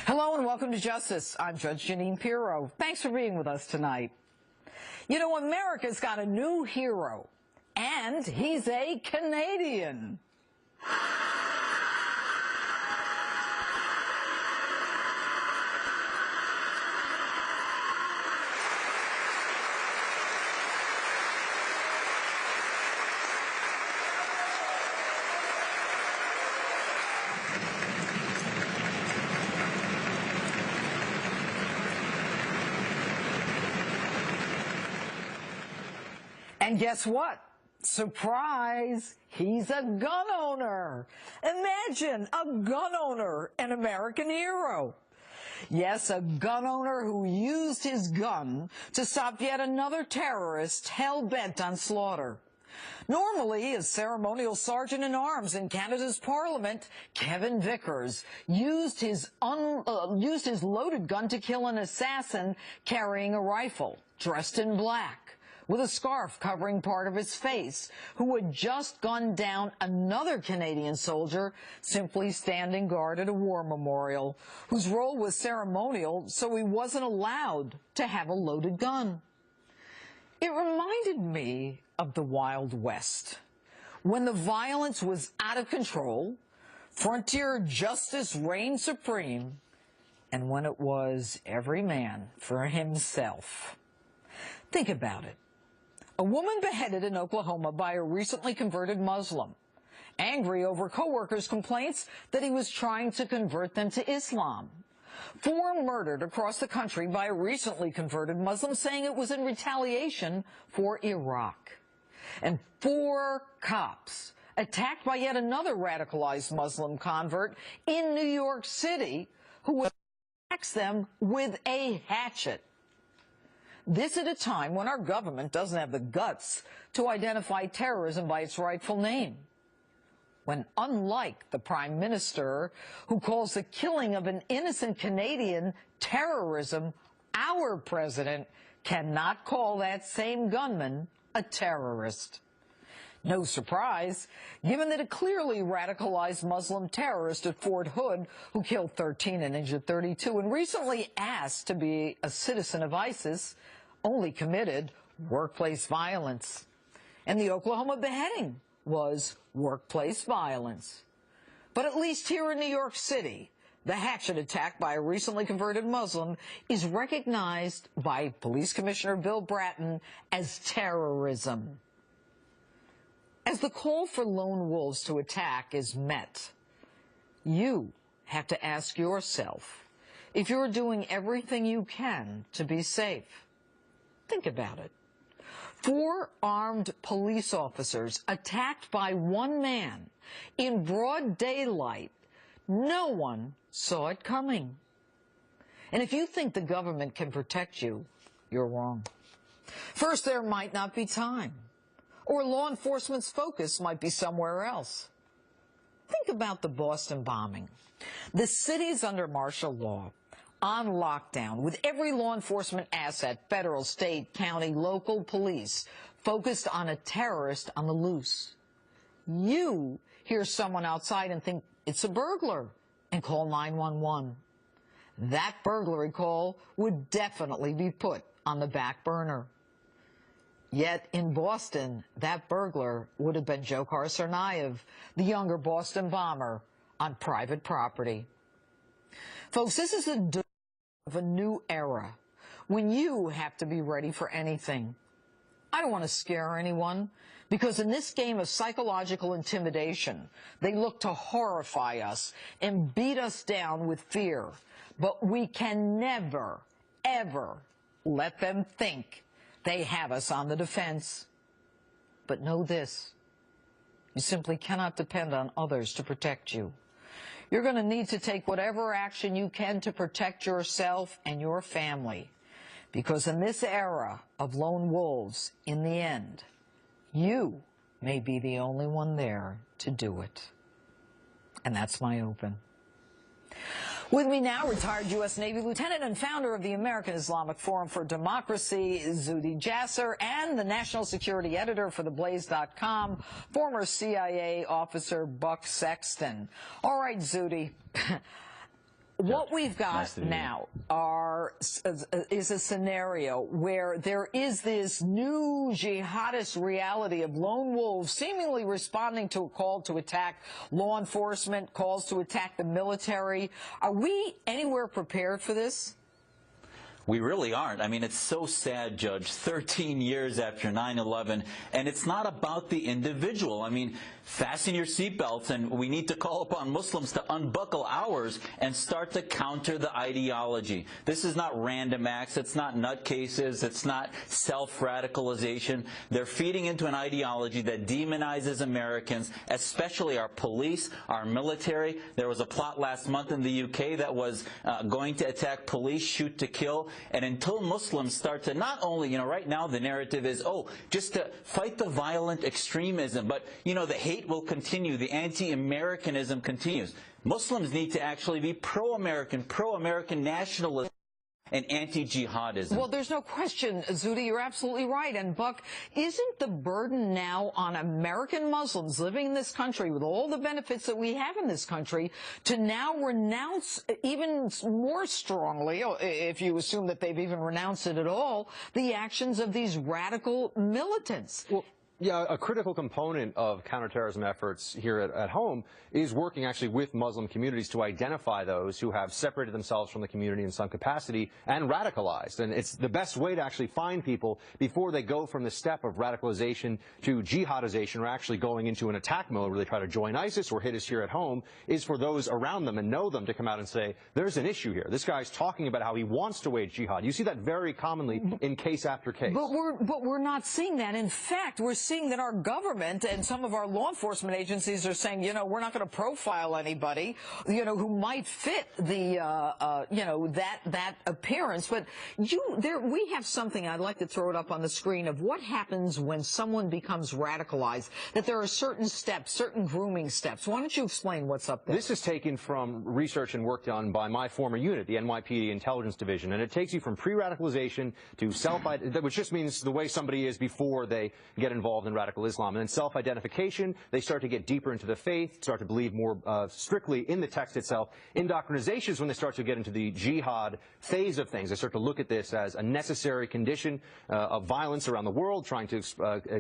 Hello and welcome to Justice. I'm Judge Jeanine Pirro. Thanks for being with us tonight. You know, America's got a new hero, and he's a Canadian. And guess what? Surprise! He's a gun owner. Imagine a gun owner, an American hero. Yes, a gun owner who used his gun to stop yet another terrorist hell-bent on slaughter. Normally, as ceremonial sergeant-in-arms in Canada's Parliament, Kevin Vickers used his loaded gun to kill an assassin carrying a rifle, dressed in black, with a scarf covering part of his face, who had just gunned down another Canadian soldier simply standing guard at a war memorial, whose role was ceremonial, so he wasn't allowed to have a loaded gun. It reminded me of the Wild West, when the violence was out of control, frontier justice reigned supreme, and when it was every man for himself. Think about it. A woman beheaded in Oklahoma by a recently converted Muslim, angry over co-workers' complaints that he was trying to convert them to Islam. 4 murdered across the country by a recently converted Muslim, saying it was in retaliation for Iraq. And 4 cops attacked by yet another radicalized Muslim convert in New York City, who attacks them with a hatchet. This at a time when our government doesn't have the guts to identify terrorism by its rightful name. When, unlike the Prime Minister, who calls the killing of an innocent Canadian terrorism, our president cannot call that same gunman a terrorist. No surprise, given that a clearly radicalized Muslim terrorist at Fort Hood, who killed 13 and injured 32 and recently asked to be a citizen of ISIS, only committed workplace violence. And the Oklahoma beheading was workplace violence. But at least here in New York City, the hatchet attack by a recently converted Muslim is recognized by Police Commissioner Bill Bratton as terrorism. As the call for lone wolves to attack is met, you have to ask yourself if you're doing everything you can to be safe. Think about it. 4 armed police officers attacked by one man in broad daylight. No one saw it coming. And if you think the government can protect you, you're wrong. First, there might not be time, or law enforcement's focus might be somewhere else. Think about the Boston bombing. The city's under martial law, on lockdown, with every law enforcement asset, federal, state, county, local police, focused on a terrorist on the loose. You hear someone outside and think it's a burglar and call 911. That burglary call would definitely be put on the back burner. Yet in Boston, that burglar would have been Dzhokhar Tsarnaev, the younger Boston bomber, on private property. Folks, this is the dawn of a new era when you have to be ready for anything. I don't want to scare anyone, because in this game of psychological intimidation, they look to horrify us and beat us down with fear. But we can never, ever let them think they have us on the defense. But know this, you simply cannot depend on others to protect you. You're going to need to take whatever action you can to protect yourself and your family. Because in this era of lone wolves, in the end, you may be the only one there to do it. And that's my open. With me now, retired U.S. Navy Lieutenant and founder of the American Islamic Forum for Democracy, Zuhdi Jasser, and the National Security Editor for TheBlaze.com, former CIA officer Buck Sexton. All right, Zuhdi, What we've got now is a scenario where there is this new jihadist reality of lone wolves seemingly responding to a call to attack law enforcement, calls to attack the military. Are we anywhere prepared for this? We really aren't. I mean, it's so sad, Judge, 13 years after 9/11, and it's not about the individual. I mean, fasten your seatbelts, and we need to call upon Muslims to unbuckle ours and start to counter the ideology. This is not random acts. It's not nutcases. It's not self-radicalization. They're feeding into an ideology that demonizes Americans, especially our police, our military. There was a plot last month in the UK that was going to attack police, shoot to kill. And until Muslims start to not only, right now the narrative is, just to fight the violent extremism, but, the hate will continue, the anti-Americanism continues. Muslims need to actually be pro-American nationalism and anti-jihadism. Well, there's no question, Zuhdi, you're absolutely right. And Buck, isn't the burden now on American Muslims living in this country with all the benefits that we have in this country to now renounce even more strongly, if you assume that they've even renounced it at all, the actions of these radical militants? Well, yeah, a critical component of counterterrorism efforts here at home is working actually with Muslim communities to identify those who have separated themselves from the community in some capacity and radicalized. And it's the best way to actually find people before they go from the step of radicalization to jihadization, or actually going into an attack mode where they try to join ISIS or hit us here at home, is for those around them and know them to come out and say, there's an issue here. This guy's talking about how he wants to wage jihad. You see that very commonly in case after case. But we're not seeing that. In fact, we're seeing that our government and some of our law enforcement agencies are saying, we're not going to profile anybody, who might fit the, that appearance. But we have something, I'd like to throw it up on the screen, of what happens when someone becomes radicalized, that there are certain steps, certain grooming steps. Why don't you explain what's up there? This is taken from research and work done by my former unit, the NYPD Intelligence Division, and it takes you from pre-radicalization to which just means the way somebody is before they get involved in radical Islam. And then self-identification, they start to get deeper into the faith, start to believe more strictly in the text itself. Indoctrinization is when they start to get into the jihad phase of things. They start to look at this as a necessary condition of violence around the world, trying to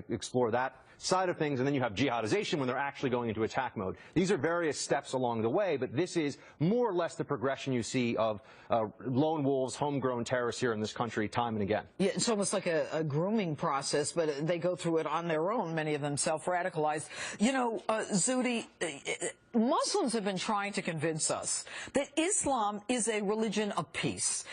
explore that side of things. And then you have jihadization when they're actually going into attack mode. These are various steps along the way, but this is more or less the progression you see of lone wolves, homegrown terrorists here in this country time and again. Yeah, it's almost like a grooming process, but they go through it on their own, many of them self-radicalized. Zuhdi, Muslims have been trying to convince us that Islam is a religion of peace.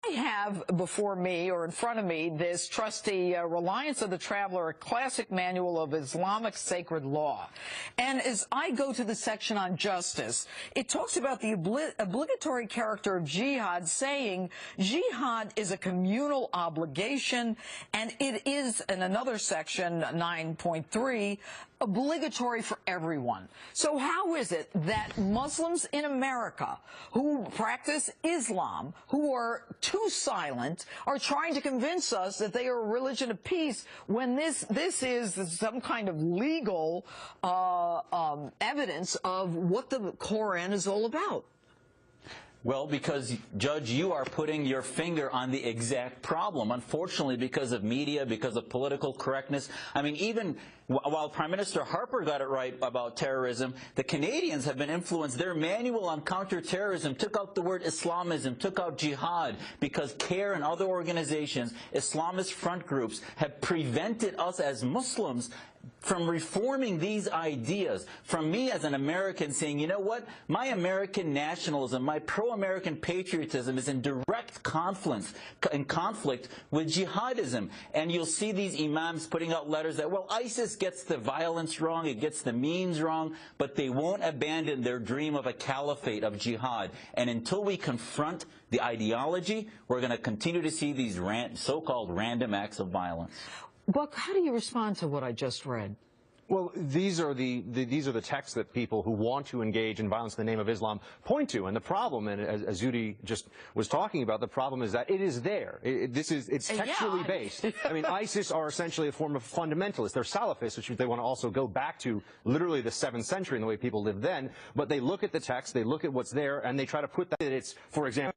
I have before me, or in front of me, this trusty Reliance of the Traveler, a classic manual of Islamic sacred law. And as I go to the section on justice, it talks about the obligatory character of jihad, saying jihad is a communal obligation, and it is, in another section, 9.3, obligatory for everyone. So how is it that Muslims in America who practice Islam, who are too silent, are trying to convince us that they are a religion of peace when this is some kind of legal evidence of what the Quran is all about? Well, because, Judge, you are putting your finger on the exact problem. Unfortunately, because of media, because of political correctness. I mean, even while Prime Minister Harper got it right about terrorism, the Canadians have been influenced. Their manual on counterterrorism took out the word Islamism, took out jihad, because CARE and other organizations, Islamist front groups, have prevented us as Muslims from reforming these ideas, from me as an American saying, you know what, my American nationalism, my pro-American patriotism is in direct conflict with jihadism. And you'll see these imams putting out letters that, well, ISIS gets the violence wrong, it gets the means wrong, but they won't abandon their dream of a caliphate of jihad. And until we confront the ideology, we're going to continue to see these so-called random acts of violence. Buck, how do you respond to what I just read? Well, these are the texts that people who want to engage in violence in the name of Islam point to, and the problem, and as Zuhdi just was talking about, the problem is that it is there. It's textually based. I mean, ISIS are essentially a form of fundamentalists. They're Salafists, which they want to also go back to literally the 7th century and the way people lived then. But they look at the text, they look at what's there, and they try to put that it's, for example,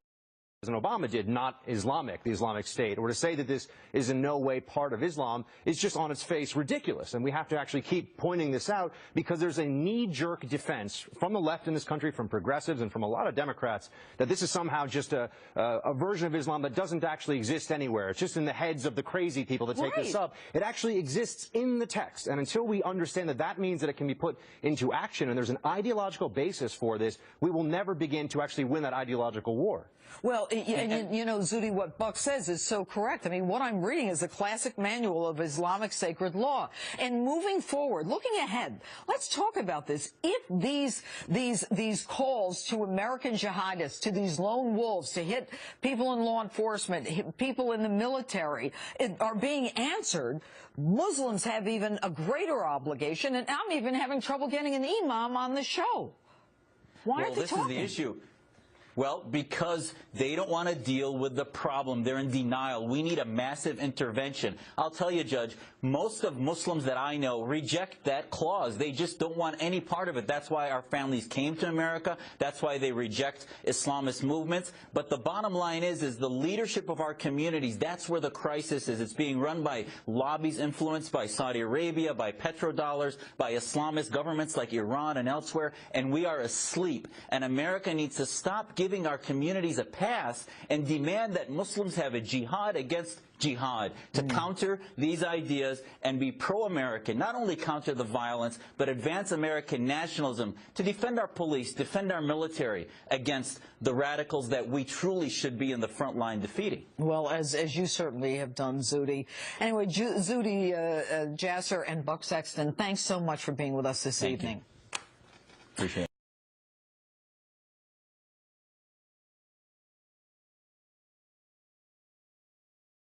President Obama did, not Islamic, the Islamic State, or to say that this is in no way part of Islam is just on its face ridiculous. And we have to actually keep pointing this out because there's a knee-jerk defense from the left in this country, from progressives and from a lot of Democrats, that this is somehow just a version of Islam that doesn't actually exist anywhere. It's just in the heads of the crazy people that take this up. It actually exists in the text. And until we understand that that means that it can be put into action and there's an ideological basis for this, we will never begin to actually win that ideological war. Well, and you know, Zuhdi, what Buck says is so correct. I mean, what I'm reading is a classic manual of Islamic sacred law. And moving forward, looking ahead, let's talk about this. If these calls to American jihadists, to these lone wolves, to hit people in law enforcement, hit people in the military, are being answered, Muslims have even a greater obligation, and I'm even having trouble getting an imam on the show. Why aren't they talking? Well, this is the issue. Well, because they don't want to deal with the problem. They're in denial. We need a massive intervention. I'll tell you, Judge, most of Muslims that I know reject that clause. They just don't want any part of it. That's why our families came to America. That's why they reject Islamist movements. But the bottom line is the leadership of our communities, that's where the crisis is. It's being run by lobbies influenced by Saudi Arabia, by petrodollars, by Islamist governments like Iran and elsewhere, and we are asleep. And America needs to stop giving our communities a pass and demand that Muslims have a jihad against jihad to counter these ideas and be pro-American, not only counter the violence, but advance American nationalism to defend our police, defend our military against the radicals that we truly should be in the front line defeating. Well, as you certainly have done, Zuhdi. Anyway, Zuhdi, Jasser, and Buck Sexton, thanks so much for being with us this evening. Appreciate it.